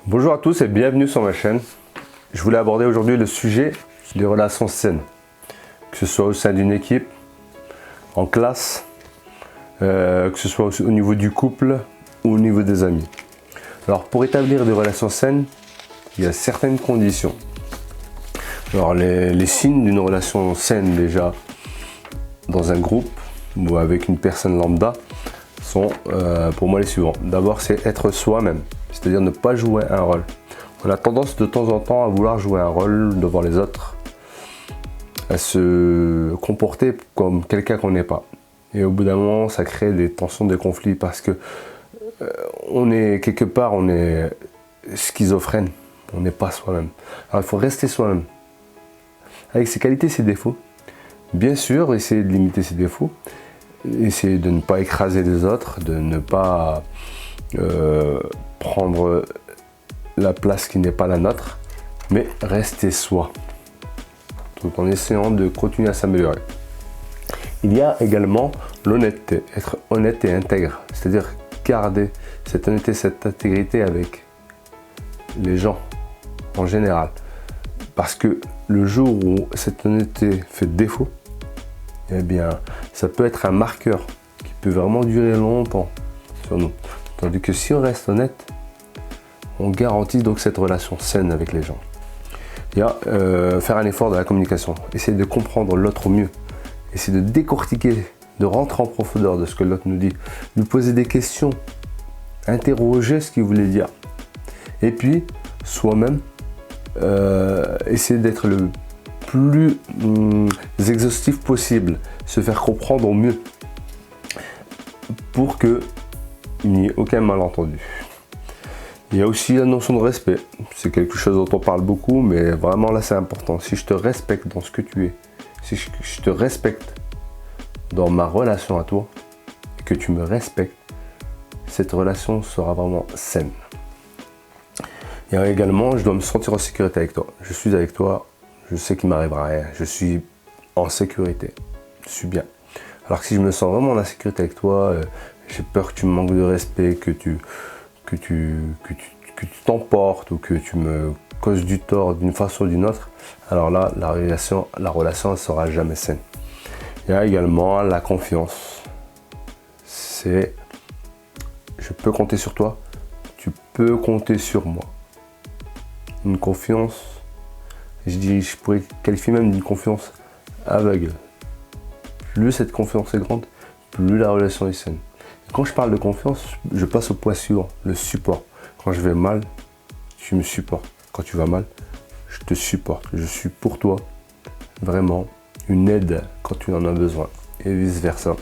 Bonjour à tous et bienvenue sur ma chaîne. Je voulais aborder aujourd'hui le sujet des relations saines, que ce soit au sein d'une équipe, en classe, que ce soit au niveau du couple ou au niveau des amis. Alors pour établir des relations saines, il y a certaines conditions. Alors les signes d'une relation saine déjà dans un groupe ou avec une personne lambda sont pour moi les suivants. D'abord c'est être soi-même, c'est-à-dire ne pas jouer un rôle. On a tendance de temps en temps à vouloir jouer un rôle devant les autres, à se comporter comme quelqu'un qu'on n'est pas. Et au bout d'un moment, ça crée des tensions, des conflits parce que on est quelque part, on est schizophrène, on n'est pas soi-même. Alors il faut rester soi-même, avec ses qualités, ses défauts. Bien sûr, essayer de limiter ses défauts, essayer de ne pas écraser les autres, de ne pas prendre la place qui n'est pas la nôtre, mais rester soi, tout en essayant de continuer à s'améliorer. Il y a également l'honnêteté, être honnête et intègre, c'est-à-dire garder cette honnêteté, cette intégrité avec les gens en général. Parce que le jour où cette honnêteté fait défaut, eh bien, ça peut être un marqueur qui peut vraiment durer longtemps sur nous. Tandis que si on reste honnête, on garantit donc cette relation saine avec les gens. Il y a faire un effort de la communication, essayer de comprendre l'autre au mieux, essayer de décortiquer, de rentrer en profondeur de ce que l'autre nous dit, lui poser des questions, interroger ce qu'il voulait dire. Et puis, soi-même, essayer d'être le plus exhaustif possible, se faire comprendre au mieux pour qu'il n'y ait aucun malentendu. Il y a aussi la notion de respect. C'est quelque chose dont on parle beaucoup, mais vraiment là c'est important. Si je te respecte dans ce que tu es, si je te respecte dans ma relation à toi, et que tu me respectes, cette relation sera vraiment saine. Il y a également, je dois me sentir en sécurité avec toi. Je suis avec toi, je sais qu'il ne m'arrivera rien. Je suis en sécurité, je suis bien. Alors que si je me sens vraiment en insécurité avec toi, j'ai peur que tu me manques de respect, que tu t'emportes ou que tu me causes du tort d'une façon ou d'une autre, alors là, la relation ne sera jamais saine. Il y a également la confiance. C'est je peux compter sur toi, tu peux compter sur moi. Une confiance, je pourrais qualifier même d'une confiance aveugle. Plus cette confiance est grande, plus la relation est saine. Quand je parle de confiance, je passe au point suivant, le support. Quand je vais mal, tu me supportes. Quand tu vas mal, je te supporte. Je suis pour toi vraiment une aide quand tu en as besoin et vice versa.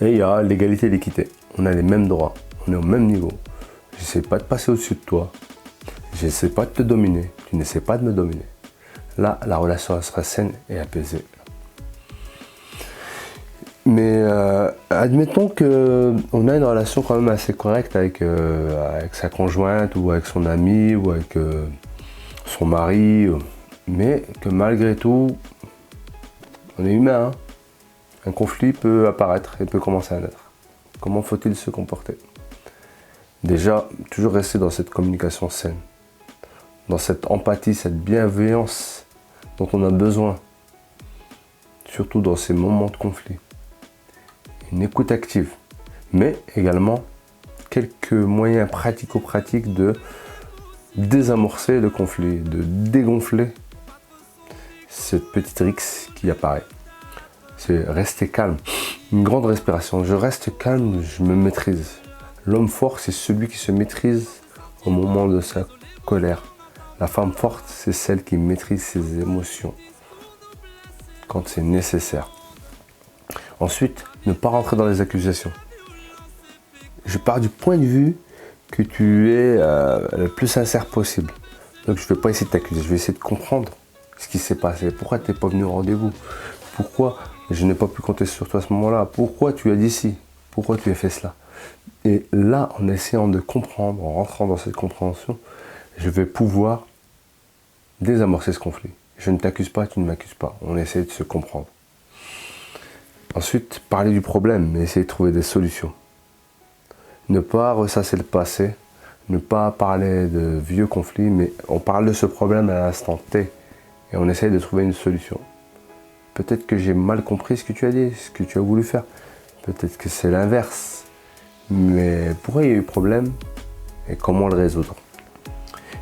Et il y a l'égalité et l'équité. On a les mêmes droits, on est au même niveau. Je n'essaie pas de passer au-dessus de toi. Je n'essaie pas de te dominer. Tu n'essaies pas de me dominer. Là, la relation sera saine et apaisée. Mais admettons qu'on a une relation quand même assez correcte avec sa conjointe ou avec son ami ou avec son mari, mais que malgré tout, on est humain, hein. Un conflit peut apparaître et peut commencer à naître. Comment faut-il se comporter? Déjà, toujours rester dans cette communication saine, dans cette empathie, cette bienveillance dont on a besoin, surtout dans ces moments de conflit. Une écoute active, mais également quelques moyens pratico-pratiques de désamorcer le conflit, de dégonfler cette petite rixe qui apparaît. C'est rester calme, une grande respiration. Je reste calme, je me maîtrise. L'homme fort, c'est celui qui se maîtrise au moment de sa colère. La femme forte, c'est celle qui maîtrise ses émotions quand c'est nécessaire. Ensuite, ne pas rentrer dans les accusations. Je pars du point de vue que tu es le plus sincère possible. Donc je ne vais pas essayer de t'accuser, je vais essayer de comprendre ce qui s'est passé. Pourquoi tu n'es pas venu au rendez-vous? Pourquoi je n'ai pas pu compter sur toi à ce moment-là? Pourquoi tu as dit ci? Pourquoi tu as fait cela? Et là, en essayant de comprendre, en rentrant dans cette compréhension, je vais pouvoir désamorcer ce conflit. Je ne t'accuse pas, tu ne m'accuses pas. On essaie de se comprendre. Ensuite, parler du problème, mais essayer de trouver des solutions. Ne pas ressasser le passé, ne pas parler de vieux conflits, mais on parle de ce problème à l'instant T et on essaye de trouver une solution. Peut-être que j'ai mal compris ce que tu as dit, ce que tu as voulu faire. Peut-être que c'est l'inverse. Mais pourquoi il y a eu problème et comment le résoudre?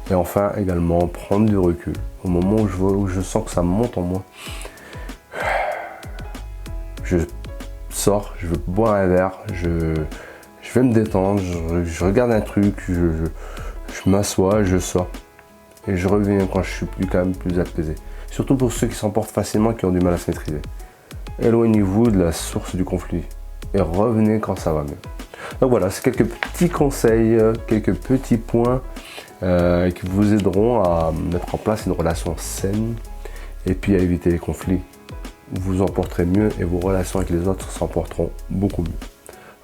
Et enfin, également, prendre du recul. Au moment où je sens que ça monte en moi, je sors, je veux boire un verre, je vais me détendre, je regarde un truc, je m'assois, je sors. Et je reviens quand je suis plus calme, plus apaisé. Surtout pour ceux qui s'emportent facilement, qui ont du mal à se maîtriser. Éloignez-vous de la source du conflit et revenez quand ça va mieux. Donc voilà, c'est quelques petits conseils, quelques petits points qui vous aideront à mettre en place une relation saine et puis à éviter les conflits. Vous vous en porterez mieux et vos relations avec les autres s'emporteront beaucoup mieux.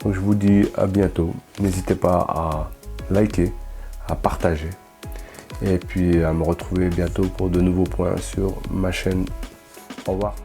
Donc je vous dis à bientôt. N'hésitez pas à liker, à partager et puis à me retrouver bientôt pour de nouveaux points sur ma chaîne. Au revoir.